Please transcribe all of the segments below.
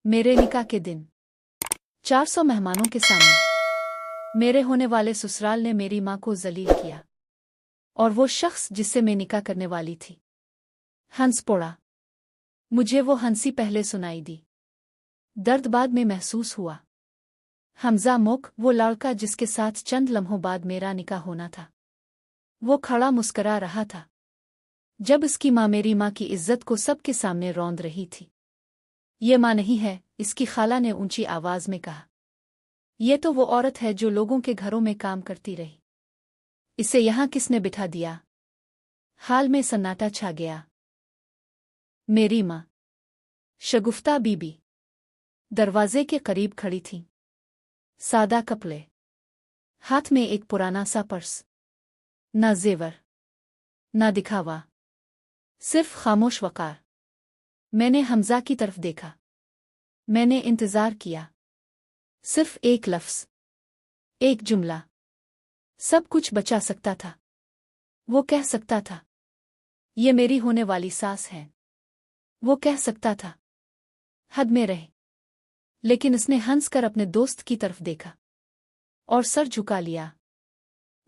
मेरे निकाह के दिन 400 मेहमानों के सामने मेरे होने वाले ससुराल ने मेरी माँ को जलील किया और वो शख्स जिससे मैं निकाह करने वाली थी हंस पड़ा। मुझे वो हंसी पहले सुनाई दी, दर्द बाद में महसूस हुआ। हमजा मोक, वो लड़का जिसके साथ चंद लम्हों बाद मेरा निकाह होना था, वो खड़ा मुस्करा रहा था जब इसकी माँ मेरी माँ की इज्जत को सबके सामने रौंद रही थी। ये माँ नहीं है, इसकी खाला ने ऊंची आवाज में कहा। ये तो वो औरत है जो लोगों के घरों में काम करती रही। इसे यहां किसने बिठा दिया? हाल में सन्नाटा छा गया। मेरी माँ शगुफ्ता बीबी दरवाजे के करीब खड़ी थी, सादा कपड़े, हाथ में एक पुराना सा पर्स। ना जेवर, ना दिखावा, सिर्फ खामोश वकार। मैंने हमजा की तरफ देखा। मैंने इंतजार किया। सिर्फ एक लफ्ज़, एक जुमला, सब कुछ बचा सकता था। वो कह सकता था, ये मेरी होने वाली सास है। वो कह सकता था, हद में रहे। लेकिन उसने हंसकर अपने दोस्त की तरफ देखा और सर झुका लिया।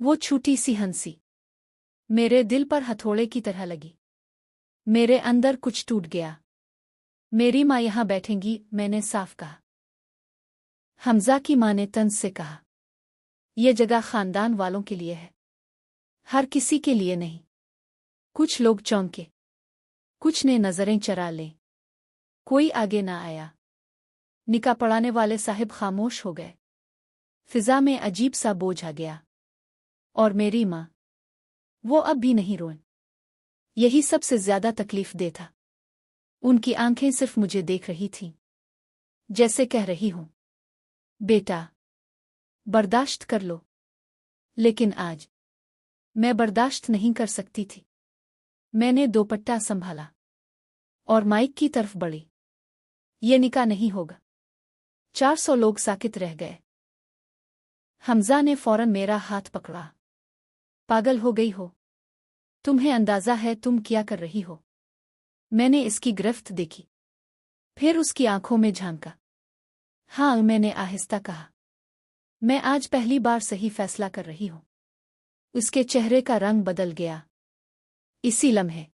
वो छोटी सी हंसी मेरे दिल पर हथौड़े की तरह लगी। मेरे अंदर कुछ टूट गया। मेरी माँ यहां बैठेंगी, मैंने साफ कहा। हमजा की माँ ने तंज से कहा, यह जगह खानदान वालों के लिए है, हर किसी के लिए नहीं। कुछ लोग चौंके, कुछ ने नजरें चरा लें। कोई आगे ना आया। निकाह पढ़ाने वाले साहिब खामोश हो गए। फिजा में अजीब सा बोझ आ गया। और मेरी माँ, वो अब भी नहीं रोए। यही सबसे ज्यादा तकलीफ दे था। उनकी आंखें सिर्फ मुझे देख रही थीं, जैसे कह रही हूं, बेटा बर्दाश्त कर लो। लेकिन आज मैं बर्दाश्त नहीं कर सकती थी। मैंने दोपट्टा संभाला और माइक की तरफ बढ़ी। ये निकाह नहीं होगा। 400 लोग साकित रह गए। हमजा ने फौरन मेरा हाथ पकड़ा। पागल हो गई हो? तुम्हें अंदाजा है तुम क्या कर रही हो? मैंने इसकी गिरफ्त देखी, फिर उसकी आंखों में झांका। हाँ, मैंने आहिस्ता कहा, मैं आज पहली बार सही फैसला कर रही हूं। उसके चेहरे का रंग बदल गया। इसी लम्हे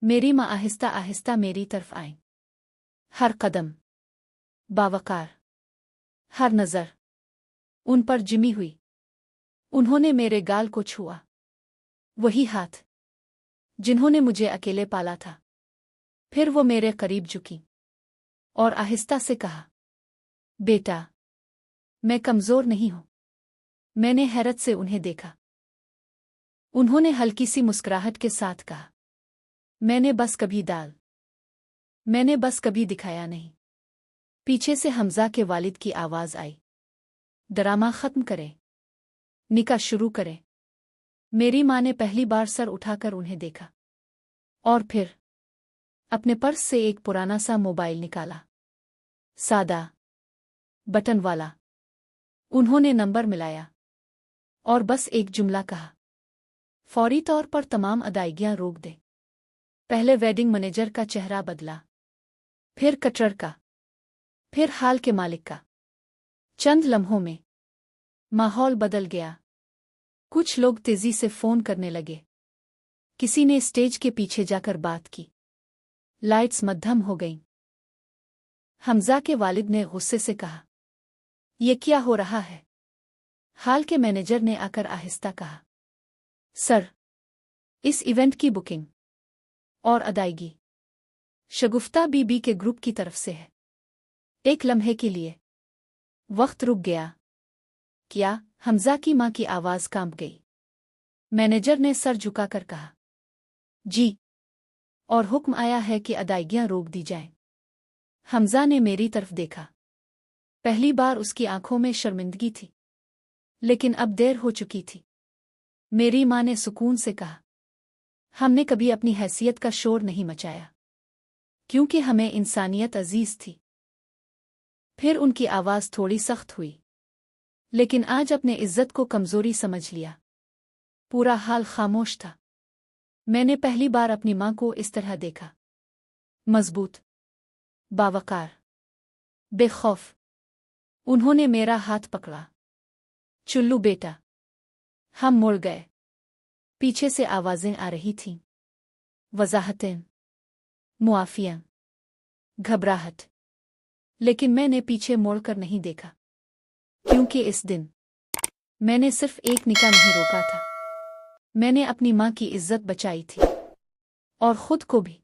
मेरी माँ आहिस्ता आहिस्ता मेरी तरफ आई। हर कदम बावकार, हर नजर उन पर जिमी हुई। उन्होंने मेरे गाल को छुआ, वही हाथ जिन्होंने मुझे अकेले पाला था। फिर वो मेरे करीब झुकी और आहिस्ता से कहा, बेटा मैं कमजोर नहीं हूं। मैंने हैरत से उन्हें देखा। उन्होंने हल्की सी मुस्कुराहट के साथ कहा, मैंने बस कभी दिखाया नहीं। पीछे से हमजा के वालिद की आवाज आई, ड्रामा खत्म करें, निकाह शुरू करें। मेरी माँ ने पहली बार सर उठाकर उन्हें देखा और फिर अपने पर्स से एक पुराना सा मोबाइल निकाला, सादा बटन वाला। उन्होंने नंबर मिलाया और बस एक जुमला कहा, फौरी तौर पर तमाम अदायगियां रोक दे। पहले वेडिंग मैनेजर का चेहरा बदला, फिर कटरर का, फिर हाल के मालिक का। चंद लम्हों में माहौल बदल गया। कुछ लोग तेजी से फोन करने लगे। किसी ने स्टेज के पीछे जाकर बात की। लाइट्स मद्धम हो गईं। हमजा के वालिद ने गुस्से से कहा, यह क्या हो रहा है? हाल के मैनेजर ने आकर आहिस्ता कहा, सर इस इवेंट की बुकिंग और अदायगी शगुफ्ता बीबी के ग्रुप की तरफ से है। एक लम्हे के लिए वक्त रुक गया। क्या? हमजा की माँ की आवाज कांप गई। मैनेजर ने सर झुकाकर कहा, जी, और हुक्म आया है कि अदायगियां रोक दी जाएं। हमजा ने मेरी तरफ देखा। पहली बार उसकी आंखों में शर्मिंदगी थी, लेकिन अब देर हो चुकी थी। मेरी माँ ने सुकून से कहा, हमने कभी अपनी हैसियत का शोर नहीं मचाया, क्योंकि हमें इंसानियत अजीज थी। फिर उनकी आवाज थोड़ी सख्त हुई, लेकिन आज अपने इज्जत को कमजोरी समझ लिया। पूरा हाल खामोश था। मैंने पहली बार अपनी माँ को इस तरह देखा, मजबूत, बावकार। بے خوف انہوں نے میرا ہاتھ پکڑا۔ چلو بیٹا، ہم مڑ گئے۔ پیچھے سے آوازیں آ رہی تھیں، وضاحتیں، معافیاں، گھبراہٹ، لیکن میں نے پیچھے موڑ کر نہیں دیکھا، کیونکہ اس دن میں نے صرف ایک نکاح نہیں روکا تھا، میں نے اپنی ماں کی عزت بچائی تھی اور خود کو بھی۔